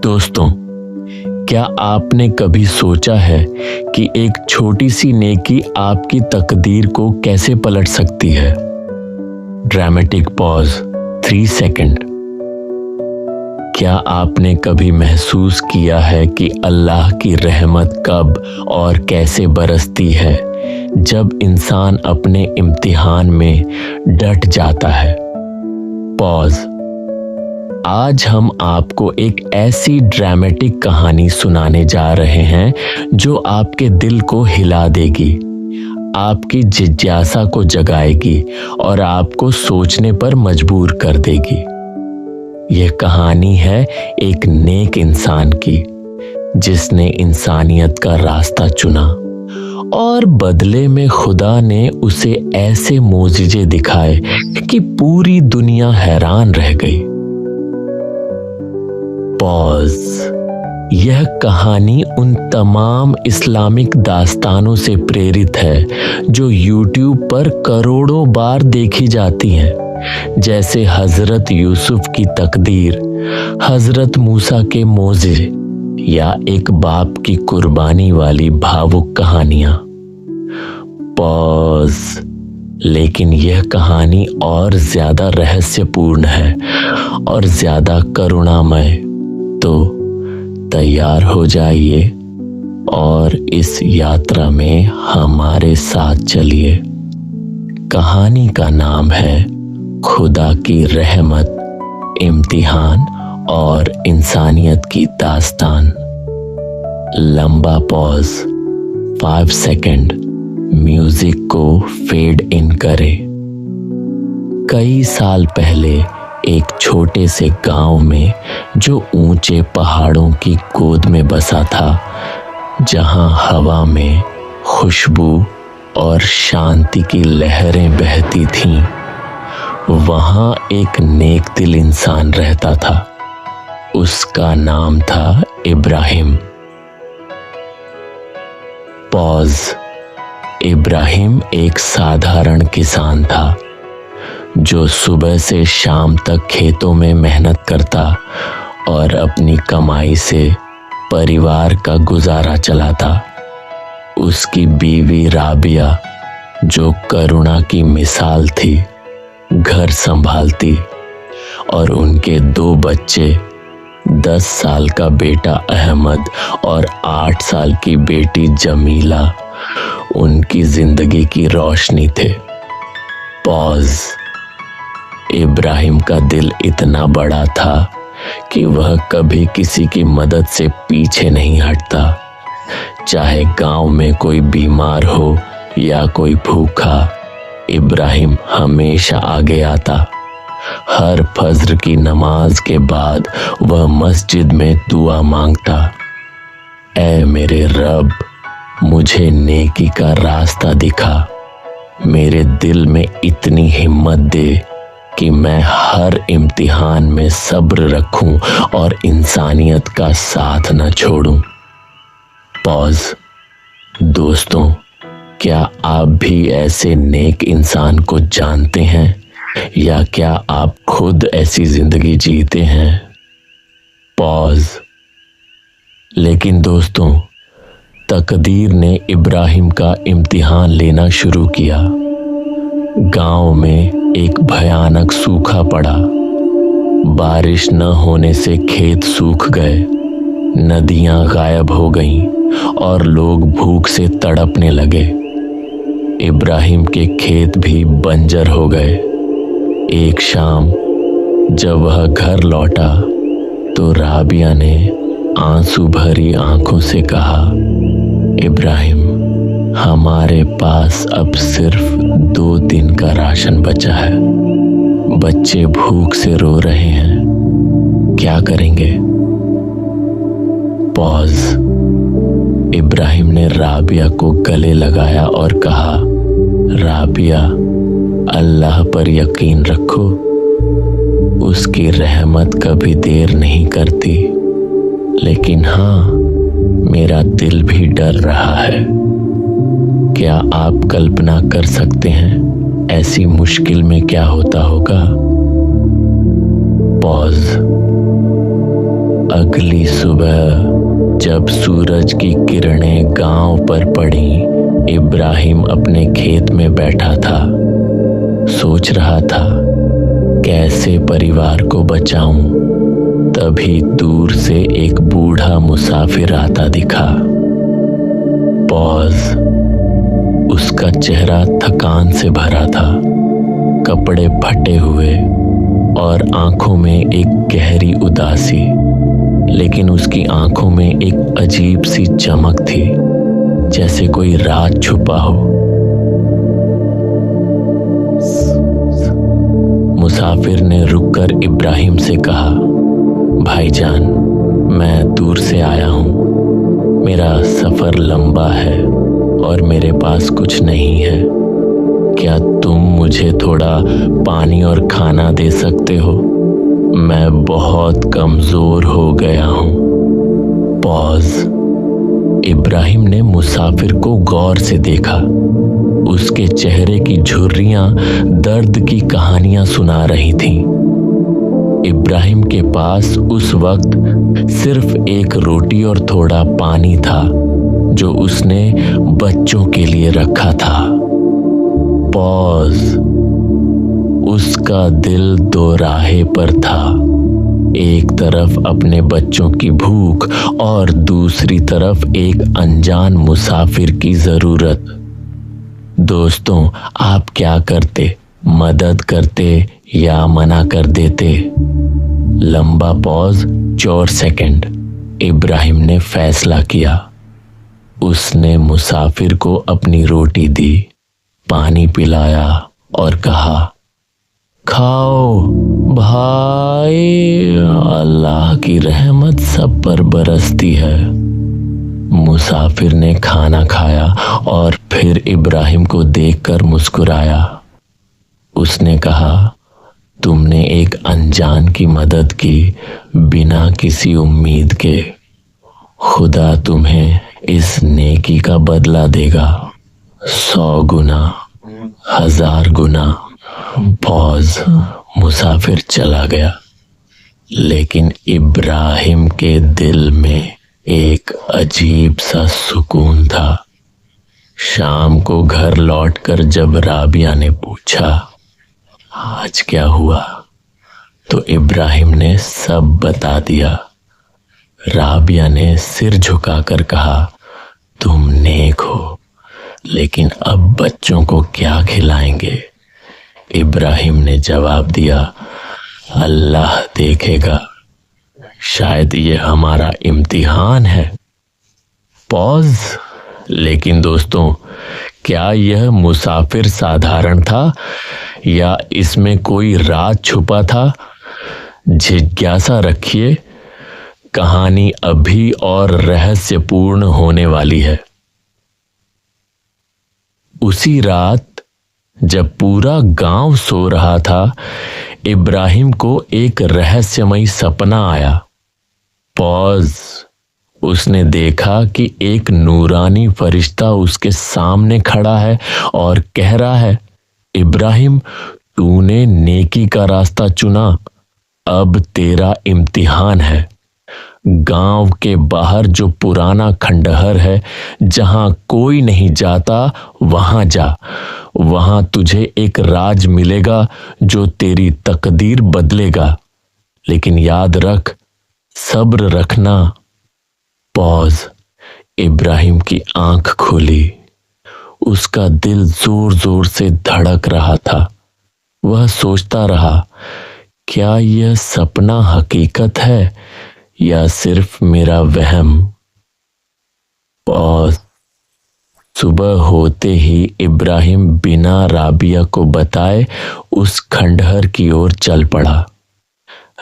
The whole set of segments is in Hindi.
दोस्तों, क्या आपने कभी सोचा है कि एक छोटी सी नेकी आपकी तकदीर को कैसे पलट सकती है? Dramatic pause 3 second. क्या आपने कभी महसूस किया है कि अल्लाह की रहमत कब और कैसे बरसती है जब इंसान अपने इम्तिहान में डट जाता है? पॉज। आज हम आपको एक ऐसी ड्रामेटिक कहानी सुनाने जा रहे हैं जो आपके दिल को हिला देगी, आपकी जिज्ञासा को जगाएगी और आपको सोचने पर मजबूर कर देगी। यह कहानी है एक नेक इंसान की जिसने इंसानियत का रास्ता चुना और बदले में खुदा ने उसे ऐसे मोजिजे दिखाए कि पूरी दुनिया हैरान रह गई। पॉज। यह कहानी उन तमाम इस्लामिक दास्तानों से प्रेरित है जो YouTube पर करोड़ों बार देखी जाती हैं, जैसे हजरत यूसुफ की तकदीर, हजरत मूसा के मोज़े या एक बाप की कुर्बानी वाली भावुक कहानियां। पॉज। लेकिन यह कहानी और ज्यादा रहस्यपूर्ण है और ज्यादा करुणामय। तो तैयार हो जाइए और इस यात्रा में हमारे साथ चलिए। कहानी का नाम है खुदा की रहमत, इम्तिहान और इंसानियत की दास्तान। लंबा पॉज 5 सेकंड। म्यूजिक को फेड इन करें। कई साल पहले एक छोटे से गांव में जो ऊंचे पहाड़ों की गोद में बसा था, जहां हवा में खुशबू और शांति की लहरें बहती थीं, वहां एक नेक दिल इंसान रहता था। उसका नाम था इब्राहिम। पॉज। इब्राहिम एक साधारण किसान था जो सुबह से शाम तक खेतों में मेहनत करता और अपनी कमाई से परिवार का गुजारा चलाता। उसकी बीवी राबिया, जो करुणा की मिसाल थी, घर संभालती और उनके 2 बच्चे, 10 साल का बेटा अहमद और 8 साल की बेटी जमीला, उनकी जिंदगी की रोशनी थे। पॉज। इब्राहिम का दिल इतना बड़ा था कि वह कभी किसी की मदद से पीछे नहीं हटता, चाहे गांव में कोई बीमार हो या कोई भूखा। इब्राहिम हमेशा आगे आता। हर फज्र की नमाज के बाद वह मस्जिद में दुआ मांगता, ऐ मेरे रब, मुझे नेकी का रास्ता दिखा, मेरे दिल में इतनी हिम्मत दे कि मैं हर इम्तिहान में सब्र रखूं और इंसानियत का साथ न छोड़ूं। पॉज। दोस्तों, क्या आप भी ऐसे नेक इंसान को जानते हैं या क्या आप खुद ऐसी जिंदगी जीते हैं? पॉज। लेकिन दोस्तों, तकदीर ने इब्राहिम का इम्तिहान लेना शुरू किया। गांव में एक भयानक सूखा पड़ा। बारिश न होने से खेत सूख गए, नदियां गायब हो गईं और लोग भूख से तड़पने लगे। इब्राहिम के खेत भी बंजर हो गए। एक शाम जब वह घर लौटा तो राबिया ने आंसू भरी आंखों से कहा, इब्राहिम, हमारे पास अब सिर्फ 2 दिन का राशन बचा है। बच्चे भूख से रो रहे हैं, क्या करेंगे? पॉज। इब्राहिम ने राबिया को गले लगाया और कहा, राबिया, अल्लाह पर यकीन रखो, उसकी रहमत कभी देर नहीं करती। लेकिन हाँ, मेरा दिल भी डर रहा है। क्या आप कल्पना कर सकते हैं ऐसी मुश्किल में क्या होता होगा? पॉज। अगली सुबह जब सूरज की किरणें गांव पर पड़ी, इब्राहिम अपने खेत में बैठा था। सोच रहा था कैसे परिवार को बचाऊं। तभी दूर से एक बूढ़ा मुसाफिर आता दिखा। पॉज। उसका चेहरा थकान से भरा था, कपड़े फटे हुए और आंखों में एक गहरी उदासी, लेकिन उसकी आंखों में एक अजीब सी चमक थी, जैसे कोई राज छुपा हो। मुसाफिर ने रुककर इब्राहिम से कहा, भाईजान, मैं दूर से आया हूँ। मेरा सफर लंबा है और मेरे पास कुछ नहीं है। क्या तुम मुझे थोड़ा पानी और खाना दे सकते हो? मैं बहुत कमजोर हो गया हूँ। पॉज। इब्राहिम ने मुसाफिर को गौर से देखा। उसके चेहरे की झुर्रियां दर्द की कहानियां सुना रही थीं। इब्राहिम के पास उस वक्त सिर्फ एक रोटी और थोड़ा पानी था, जो उसने बच्चों के लिए रखा था। पॉज। उसका दिल दो राहे पर था। एक तरफ अपने बच्चों की भूख और दूसरी तरफ एक अनजान मुसाफिर की जरूरत। दोस्तों, आप क्या करते? मदद करते या मना कर देते? लंबा पॉज, 4 सेकंड। इब्राहिम ने फैसला किया। उसने मुसाफिर को अपनी रोटी दी, पानी पिलाया और कहा, खाओ भाई, अल्लाह की रहमत सब पर बरसती है। मुसाफिर ने खाना खाया और फिर इब्राहिम को देखकर मुस्कुराया। उसने कहा, तुमने एक अनजान की मदद की बिना किसी उम्मीद के। खुदा तुम्हें इस नेकी का बदला देगा, 100 गुना, 1000 गुना। पॉज। मुसाफिर चला गया, लेकिन इब्राहिम के दिल में एक अजीब सा सुकून था। शाम को घर लौटकर जब राबिया ने पूछा, आज क्या हुआ, तो इब्राहिम ने सब बता दिया। राबिया ने सिर झुकाकर कहा, तुम नेक हो, लेकिन अब बच्चों को क्या खिलाएंगे? इब्राहिम ने जवाब दिया, अल्लाह देखेगा, शायद ये हमारा इम्तिहान है। पॉज। लेकिन दोस्तों, क्या यह मुसाफिर साधारण था या इसमें कोई राज छुपा था? जिज्ञासा रखिए, कहानी अभी और रहस्यपूर्ण होने वाली है। उसी रात जब पूरा गांव सो रहा था, इब्राहिम को एक रहस्यमयी सपना आया। पॉज। उसने देखा कि एक नूरानी फरिश्ता उसके सामने खड़ा है और कह रहा है, इब्राहिम, तूने नेकी का रास्ता चुना, अब तेरा इम्तिहान है। गांव के बाहर जो पुराना खंडहर है, जहां कोई नहीं जाता, वहां जा। वहां तुझे एक राज मिलेगा जो तेरी तकदीर बदलेगा, लेकिन याद रख, सब्र रखना। पॉज। इब्राहिम की आंख खुली। उसका दिल जोर जोर से धड़क रहा था। वह सोचता रहा, क्या यह सपना हकीकत है या सिर्फ मेरा वहम? पॉज। सुबह होते ही इब्राहिम बिना राबिया को बताए उस खंडहर की ओर चल पड़ा।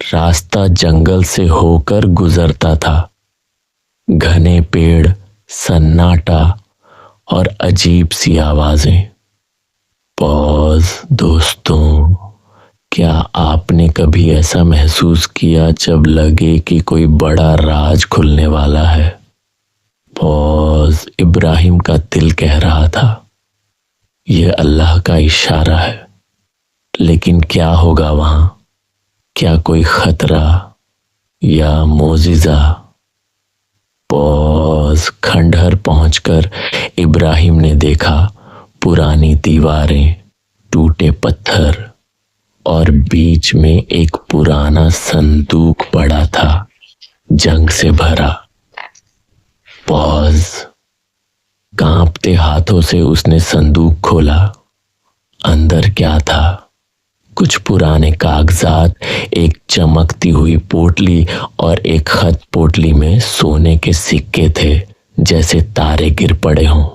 रास्ता जंगल से होकर गुजरता था। घने पेड़, सन्नाटा और अजीब सी आवाजें। पॉज। दोस्तों, क्या आपने कभी ऐसा महसूस किया जब लगे कि कोई बड़ा राज खुलने वाला है? पॉज। इब्राहिम का दिल कह रहा था, यह अल्लाह का इशारा है, लेकिन क्या होगा वहां? क्या कोई खतरा या मोजिजा। पॉज। खंडहर पहुंचकर इब्राहिम ने देखा पुरानी दीवारें, टूटे पत्थर और बीच में एक पुराना संदूक पड़ा था, जंग से भरा। पॉज। कांपते हाथों से उसने संदूक खोला। अंदर क्या था? कुछ पुराने कागजात, एक चमकती हुई पोटली और एक खत। पोटली में सोने के सिक्के थे, जैसे तारे गिर पड़े हों।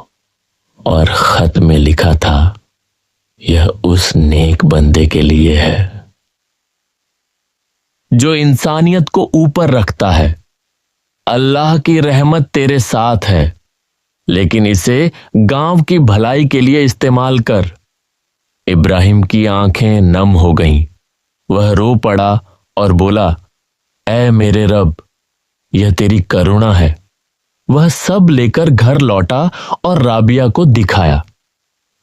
और खत में लिखा था, यह उस नेक बंदे के लिए है जो इंसानियत को ऊपर रखता है। अल्लाह की रहमत तेरे साथ है, लेकिन इसे गांव की भलाई के लिए इस्तेमाल कर। इब्राहिम की आंखें नम हो गईं। वह रो पड़ा और बोला, ऐ मेरे रब, यह तेरी करुणा है। वह सब लेकर घर लौटा और राबिया को दिखाया।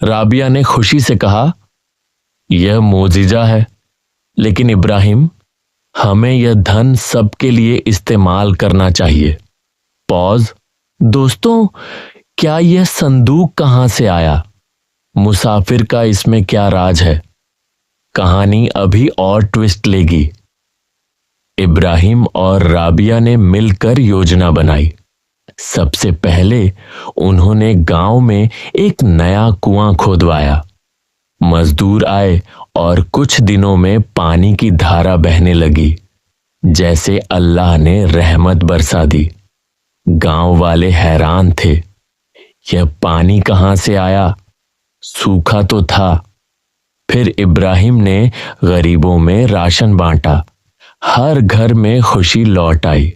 राबिया ने खुशी से कहा, यह मोजिजा है, लेकिन इब्राहिम, हमें यह धन सबके लिए इस्तेमाल करना चाहिए। पॉज। दोस्तों, क्या यह संदूक कहां से आया? मुसाफिर का इसमें क्या राज है? कहानी अभी और ट्विस्ट लेगी। इब्राहिम और राबिया ने मिलकर योजना बनाई। सबसे पहले उन्होंने गांव में एक नया कुआं खोदवाया। मजदूर आए और कुछ दिनों में पानी की धारा बहने लगी, जैसे अल्लाह ने रहमत बरसा दी। गांव वाले हैरान थे, यह पानी कहां से आया? सूखा तो था। फिर इब्राहिम ने गरीबों में राशन बांटा। हर घर में खुशी लौट आई।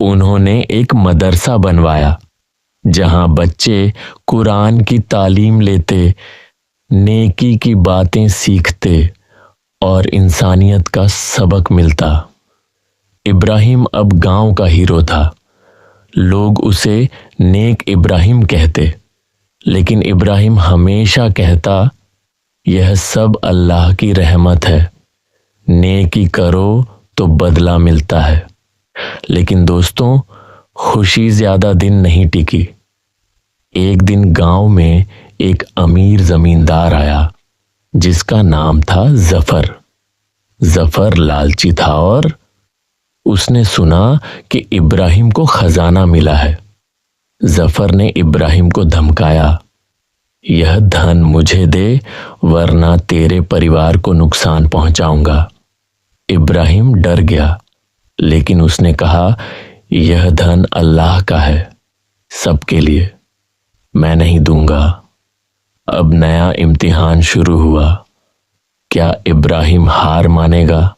उन्होंने एक मदरसा बनवाया, जहां बच्चे कुरान की तालीम लेते, नेकी की बातें सीखते और इंसानियत का सबक मिलता। इब्राहिम अब गांव का हीरो था। लोग उसे नेक इब्राहिम कहते, लेकिन इब्राहिम हमेशा कहता, यह सब अल्लाह की रहमत है। नेकी करो तो बदला मिलता है। लेकिन दोस्तों, खुशी ज्यादा दिन नहीं टिकी। एक दिन गांव में एक अमीर जमींदार आया, जिसका नाम था जफर। जफर लालची था और उसने सुना कि इब्राहिम को खजाना मिला है। जफर ने इब्राहिम को धमकाया, यह धन मुझे दे, वरना तेरे परिवार को नुकसान पहुंचाऊंगा। इब्राहिम डर गया, लेकिन उसने कहा, यह धन अल्लाह का है, सबके लिए, मैं नहीं दूंगा। अब नया इम्तिहान शुरू हुआ। क्या इब्राहिम हार मानेगा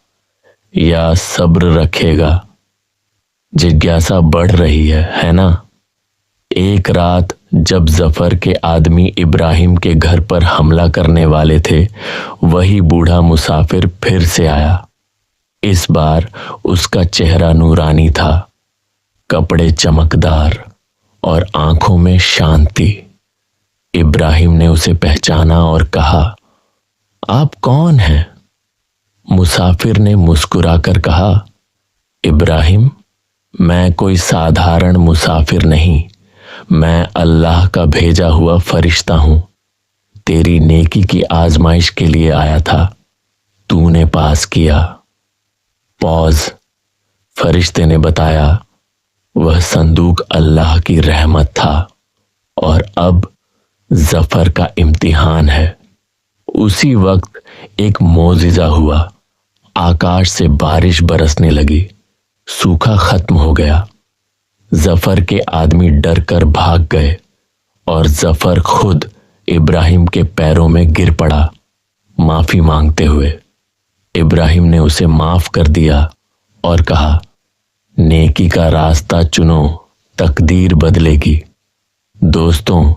या सब्र रखेगा? जिज्ञासा बढ़ रही है ना? एक रात जब जफर के आदमी इब्राहिम के घर पर हमला करने वाले थे, वही बूढ़ा मुसाफिर फिर से आया। इस बार उसका चेहरा नूरानी था, कपड़े चमकदार और आंखों में शांति। इब्राहिम ने उसे पहचाना और कहा, आप कौन हैं? मुसाफिर ने मुस्कुराकर कहा, इब्राहिम, मैं कोई साधारण मुसाफिर नहीं, मैं अल्लाह का भेजा हुआ फरिश्ता हूं। तेरी नेकी की आजमाइश के लिए आया था, तूने पास किया। पॉज। फरिश्ते ने बताया, वह संदूक अल्लाह की रहमत था और अब जफर का इम्तिहान है। उसी वक्त एक मोजिजा हुआ। आकाश से बारिश बरसने लगी। सूखा खत्म हो गया। जफर के आदमी डर कर भाग गए और जफर खुद इब्राहिम के पैरों में गिर पड़ा, माफी मांगते हुए। इब्राहिम ने उसे माफ कर दिया और कहा, नेकी का रास्ता चुनो, तकदीर बदलेगी। दोस्तों,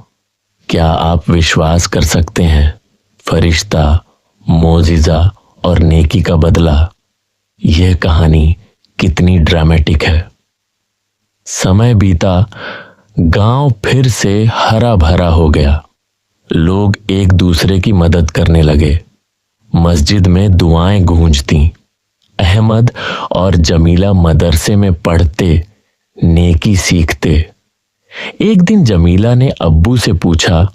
क्या आप विश्वास कर सकते हैं? फरिश्ता, मोजिजा और नेकी का बदला। यह कहानी कितनी ड्रामेटिक है। समय बीता, गांव फिर से हरा भरा हो गया। लोग एक दूसरे की मदद करने लगे। मस्जिद में दुआएं गूंजती। अहमद और जमीला मदरसे में पढ़ते, नेकी सीखते। एक दिन जमीला ने अब्बू से पूछा,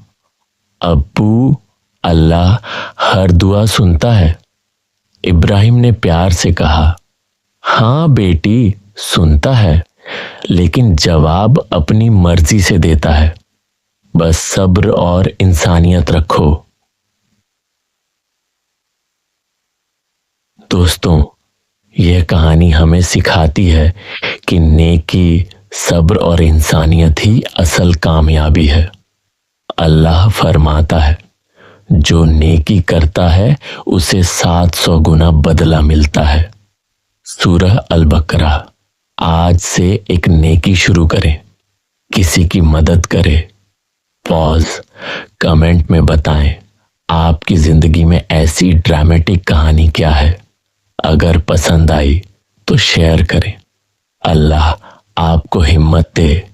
अब्बू, अल्लाह हर दुआ सुनता है? इब्राहिम ने प्यार से कहा, हाँ बेटी, सुनता है, लेकिन जवाब अपनी मर्जी से देता है। बस सब्र और इंसानियत रखो। दोस्तों, यह कहानी हमें सिखाती है कि नेकी, सब्र और इंसानियत ही असल कामयाबी है। अल्लाह फरमाता है, जो नेकी करता है उसे 700 गुना बदला मिलता है। सूरह अल बकरा। आज से एक नेकी शुरू करें, किसी की मदद करें। पॉज, कमेंट में बताएं आपकी जिंदगी में ऐसी ड्रामेटिक कहानी क्या है। अगर पसंद आई तो शेयर करें। अल्लाह आपको हिम्मत दे